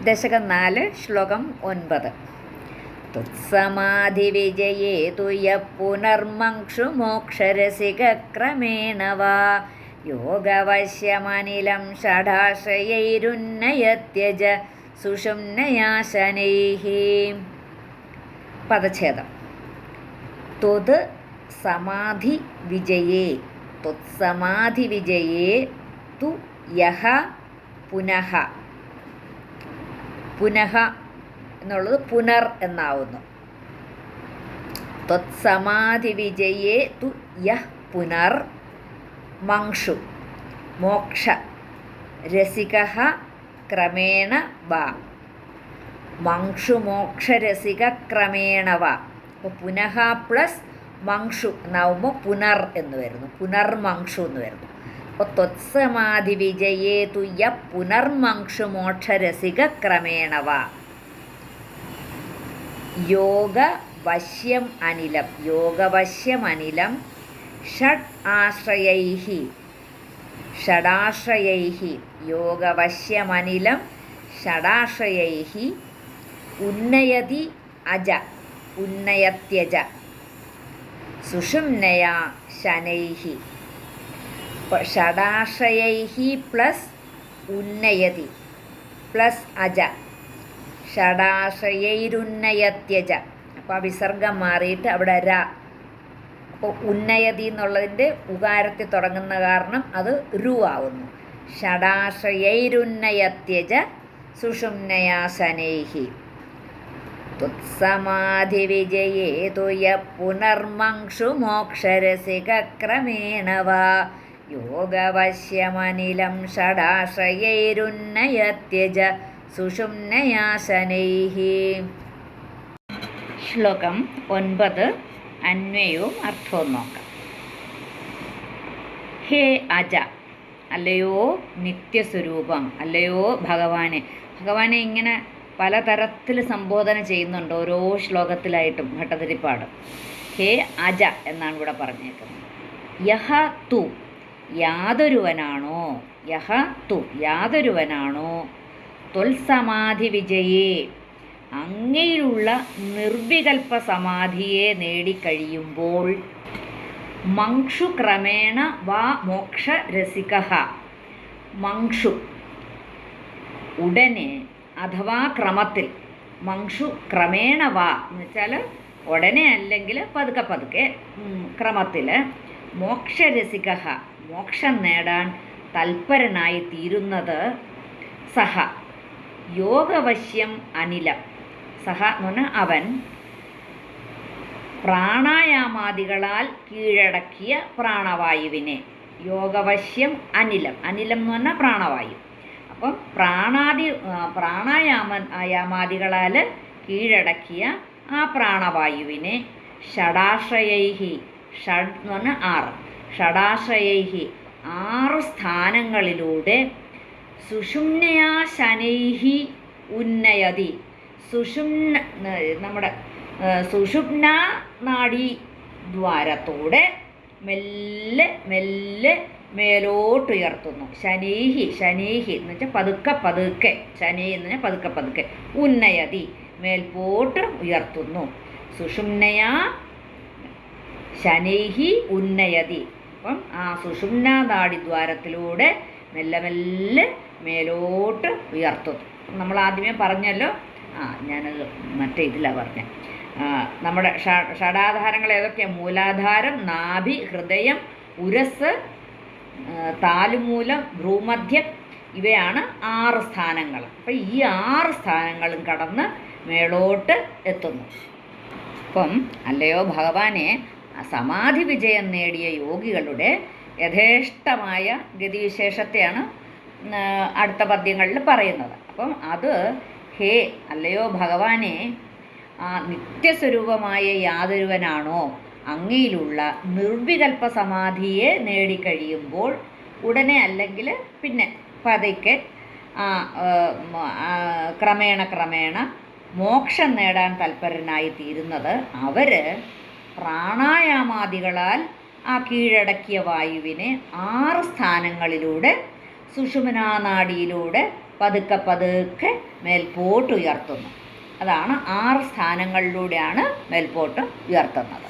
ദശകം 4 ശ്ലോകം 9. തുത്സമാധിവിജയേ തുയ പുനർമംക്ഷുമോക്ഷരസികക്രമേണ വാ യോഗവശ്യമനിലം ഷഡാശ്രയൈരുന്നയത്യജ സുഷുമ്നയാശനൈഃ. പദച്ഛേദം. ത്വത് സമാധി വിജയേ ത്വത്സമാധി വിജയേ തു യഹ പുനഃ. പുനഃ എന്നുള്ളത് പുനർ എന്നാവുന്നു. ത്വത്സമാധി വിജയേ തു യഹ് പുനർ മംക്ഷു മോക്ഷ രസികഃ ക്രമേണ വാ. മംക്ഷു മോക്ഷരസിക ക്രമേണ വാ. അപ്പോൾ പുനഃ പ്ലസ് മംക്ഷു എന്നാവുമ്പോൾ പുനർ എന്ന് വരുന്നു, പുനർമംക്ഷു എന്ന് വരുന്നു. അപ്പോൾ ത്വത്സമാധി വിജയേ തുയ്യ പുനർമംക്ഷു മോക്ഷരസിക ക്രമേണ വാ. യോഗവശ്യം അനിലം യോഗവശ്യമനിലം ഷഡ് ആശ്രയൈഃ ഷഡാശ്രയൈഃ യോഗവശ്യമനിലം ഷഡാശ്രയൈഃ ഉന്നയതി അജ ഉന്നയത്യജ സുഷുമ്നയാ ശനൈഃ. ഷഡാശ്രയൈഃ പ്ലസ് ഉന്നയതി പ്ലസ് അജ ഷഡാശ്രയൈരുന്നയത്യജ. അപ്പോൾ ആ വിസർഗം മാറിയിട്ട് അവിടെ ര. അപ്പോൾ ഉന്നയതി എന്നുള്ളതിൻ്റെ ഉകാരത്തിൽ തുടങ്ങുന്ന കാരണം അത് രു ആവുന്നു. ഷഡാശ്രയൈരുന്നയത്യജ സുഷുമ്നയാ ശനൈഃ. തുത്സമാധി വിജയേ തുയ പുനർമംക്ഷു മോക്ഷരസിക ക്രമേണ വാ യോഗവശ്യമനിലം ഷഡാശ്രയൈരുന്നയത്യജ സുഷുമ്നയാ ശനൈഃ. ശ്ലോകം 9 അന്വയവും അർത്ഥവും നോക്കാം. ഹേ അജ, അല്ലയോ നിത്യസ്വരൂപം, അല്ലയോ ഭഗവാനെ. ഭഗവാനെ ഇങ്ങനെ പലതരത്തിൽ സംബോധന ചെയ്യുന്നുണ്ട് ഓരോ ശ്ലോകത്തിലായിട്ടും ഭട്ടതിരിപ്പാട്. ഹേ അജ എന്നാണ് ഇവിടെ പറഞ്ഞേക്കുന്നത്. യഹ തു, യാതൊരുവനാണോ, യഹ തു യാതൊരുവനാണോ, ത്വൽസമാധി വിജയേ അങ്ങയിലുള്ള നിർവികൽപ്പ സമാധിയെ നേടിക്കഴിയുമ്പോൾ മംക്ഷു ക്രമേണ വാ മോക്ഷ രസികഃ. മംക്ഷു ഉടനെ അഥവാ ക്രമത്തിൽ, മംക്ഷു ക്രമേണ വാ എന്ന് വെച്ചാൽ ഉടനെ അല്ലെങ്കിൽ പതുക്കെ പതുക്കെ ക്രമത്തിൽ, മോക്ഷരസികഃ മോക്ഷം നേടാൻ തൽപരനായി തീരുന്നത് സഹ യോഗവശ്യം അനിലം. സഹ എന്ന് പറഞ്ഞാൽ അവൻ പ്രാണായാമാദികളാൽ കീഴടക്കിയ പ്രാണവായുവിനെ. യോഗവശ്യം അനിലം, അനിലം എന്ന് പറഞ്ഞാൽ പ്രാണവായു. അപ്പം പ്രാണായാമാദികളാൽ കീഴടക്കിയ ആ പ്രാണവായുവിനെ ഷഡാശ്രയൈഃ, ഷഡ് എന്ന് പറഞ്ഞാൽ 6, ഷഡാശ്രയൈഃ 6 സ്ഥാനങ്ങളിലൂടെ സുഷുമ്നയാ ശനൈഃ ഉന്നയതി. നമ്മുടെ സുഷുമ്ന നാഡി ദ്വാരത്തോടെ മെല്ലെ മെല്ലെ മേലോട്ടുയർത്തുന്നു. ശനൈഹി, ശനൈഹി എന്ന് വെച്ചാൽ പതുക്കെ പതുക്കെ, ശനൈ എന്ന് പറഞ്ഞാൽ പതുക്കെ പതുക്കെ, ഉന്നയതി മേൽപോട്ട് ഉയർത്തുന്നു. സുഷുമ്നയാ ശനൈഹി ഉന്നയതി. അപ്പം ആ സുഷുമ്ന നാഡിദ്വാരത്തിലൂടെ മെല്ലെ മെല്ലെ മേലോട്ട് ഉയർത്തുന്നു. നമ്മൾ ആദ്യമേ പറഞ്ഞല്ലോ, ഞാനത് മറ്റേ ഇതിലാണ് പറഞ്ഞത്. നമ്മുടെ ഷഡാധാരങ്ങൾ ഏതൊക്കെയാണ്? മൂലാധാരം, നാഭി, ഹൃദയം, ഉരസ്, താലുമൂലം, ഭ്രൂമധ്യം, ഇവയാണ് 6 സ്ഥാനങ്ങൾ. അപ്പം ഈ 6 സ്ഥാനങ്ങളും കടന്ന് മേളോട്ട് എത്തുന്നു. അപ്പം അല്ലയോ ഭഗവാനെ, സമാധി വിജയം നേടിയ യോഗികളുടെ യഥേഷ്ടമായ ഗതിവിശേഷത്തെയാണ് അടുത്ത പദ്യങ്ങളിൽ പറയുന്നത്. അപ്പം അത് ഹേ അല്ലയോ ഭഗവാനെ, ആ നിത്യസ്വരൂപമായ യാതൊരുവനാണോ അങ്ങയിലുള്ള നിർവികൽപ്പ സമാധിയെ നേടിക്കഴിയുമ്പോൾ ഉടനെ അല്ലെങ്കിൽ പിന്നെ പതുക്കെ ക്രമേണ ക്രമേണ മോക്ഷം നേടാൻ തൽപരനായി തീരുന്നത് അവർ പ്രാണായാമാദികളാൽ ആ കീഴടക്കിയ വായുവിനെ 6 സ്ഥാനങ്ങളിലൂടെ സുഷുമ്നാനാഡിയിലൂടെ പതുക്കെ പതുക്കെ മേൽപോട്ട് ഉയർത്തുന്നു. അതാണ് 6 സ്ഥാനങ്ങളിലൂടെയാണ് മേൽപോട്ട് ഉയർത്തുന്നത്.